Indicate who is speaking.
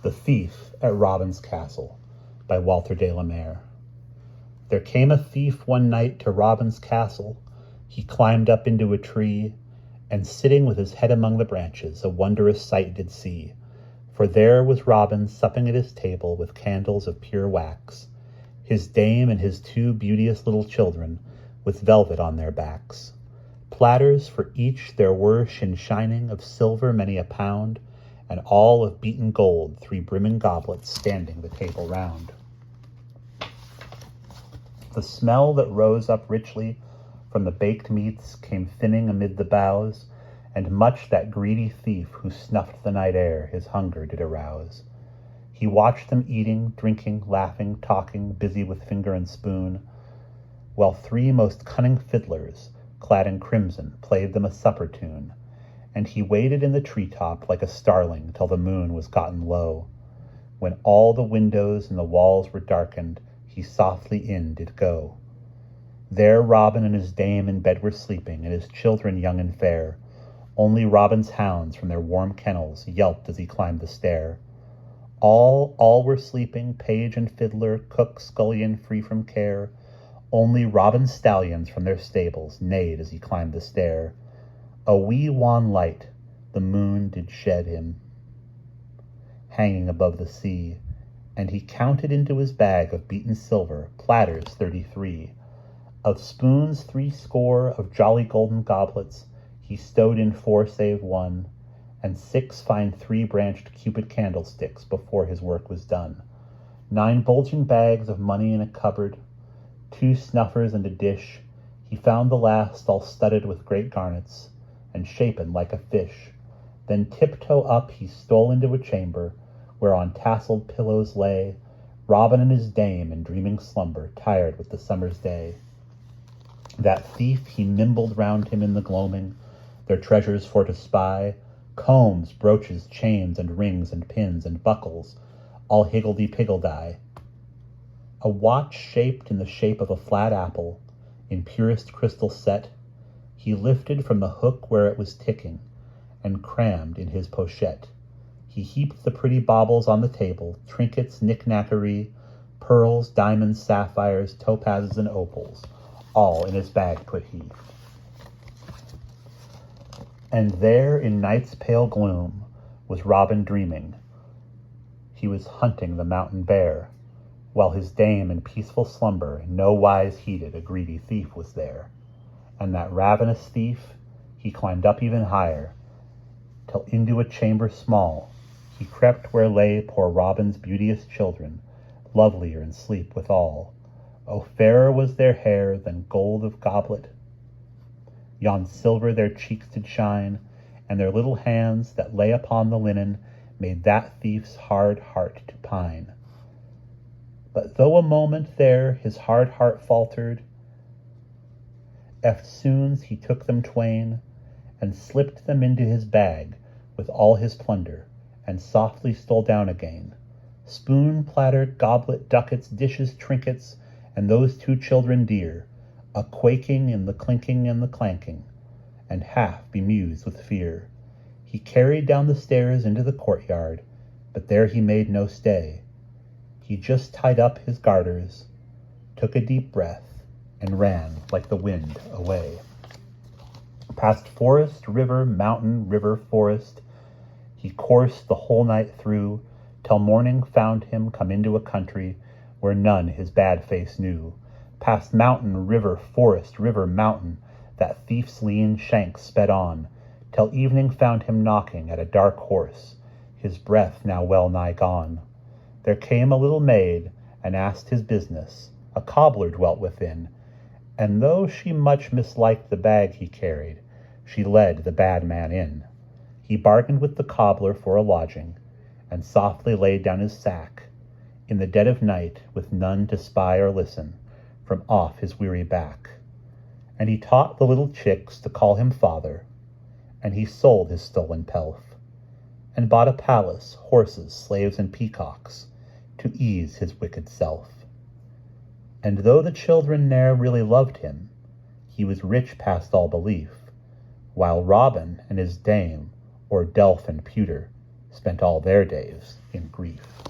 Speaker 1: The Thief at Robin's Castle by Walter de la Mare. There came a thief one night to Robin's castle. He climbed up into a tree, and sitting with his head among the branches, a wondrous sight did see. For there was Robin supping at his table with candles of pure wax, his dame and his two beauteous little children, with velvet on their backs. Platters for each there were shining of silver many a pound, and all of beaten gold 3 brimming goblets standing the table round. The smell that rose up richly from the baked meats came thinning amid the boughs, and much that greedy thief who snuffed the night air his hunger did arouse. He watched them eating, drinking, laughing, talking, busy with finger and spoon, while 3 most cunning fiddlers, clad in crimson, played them a supper tune. And he waited in the treetop like a starling till the moon was gotten low. When all the windows and the walls were darkened, he softly in did go. There Robin and his dame in bed were sleeping, and his children young and fair. Only Robin's hounds from their warm kennels yelped as he climbed the stair. All were sleeping, page and fiddler, cook, scullion, free from care. Only Robin's stallions from their stables neighed as he climbed the stair. A wee wan light the moon did shed him, hanging above the sea, and he counted into his bag of beaten silver platters 33. Of spoons 60, of jolly golden goblets he stowed in 4 save 1, and 6 fine 3-branched Cupid candlesticks before his work was done. 9 bulging bags of money in a cupboard, 2 snuffers and a dish. He found the last all studded with great garnets, and shapen like a fish. Then tiptoe up he stole into a chamber, where on tasseled pillows lay Robin and his dame in dreaming slumber, tired with the summer's day. That thief he nimbled round him in the gloaming, their treasures for to spy, combs, brooches, chains, and rings, and pins, and buckles, all higgledy-piggledy. A watch shaped in the shape of a flat apple, in purest crystal set, he lifted from the hook where it was ticking, and crammed in his pochette. He heaped the pretty baubles on the table, trinkets, knick-knackery, pearls, diamonds, sapphires, topazes, and opals, all in his bag put he. And there in night's pale gloom was Robin dreaming. He was hunting the mountain bear, while his dame in peaceful slumber no wise heeded a greedy thief was there. And that ravenous thief, he climbed up even higher, till into a chamber small he crept where lay poor Robin's beauteous children, lovelier in sleep withal. O fairer was their hair than gold of goblet, yon silver their cheeks did shine, and their little hands that lay upon the linen made that thief's hard heart to pine. But though a moment there his hard heart faltered, eftsoons he took them twain, and slipped them into his bag with all his plunder, and softly stole down again. Spoon, platter, goblet, ducats, dishes, trinkets, and those 2 children dear, a quaking in the clinking and the clanking, and half bemused with fear. He carried down the stairs into the courtyard, but there he made no stay. He just tied up his garters, took a deep breath, and ran like the wind away. Past forest, river, mountain, river, forest, he coursed the whole night through, till morning found him come into a country where none his bad face knew. Past mountain, river, forest, river, mountain, that thief's lean shanks sped on, till evening found him knocking at a dark horse, his breath now well nigh gone. There came a little maid, and asked his business. A cobbler dwelt within, and though she much misliked the bag he carried, she led the bad man in. He bargained with the cobbler for a lodging, and softly laid down his sack, in the dead of night, with none to spy or listen, from off his weary back. And he taught the little chicks to call him father, and he sold his stolen pelf, and bought a palace, horses, slaves, and peacocks, to ease his wicked self. And though the children ne'er really loved him, he was rich past all belief, while Robin and his dame, or Delph and Pewter, spent all their days in grief.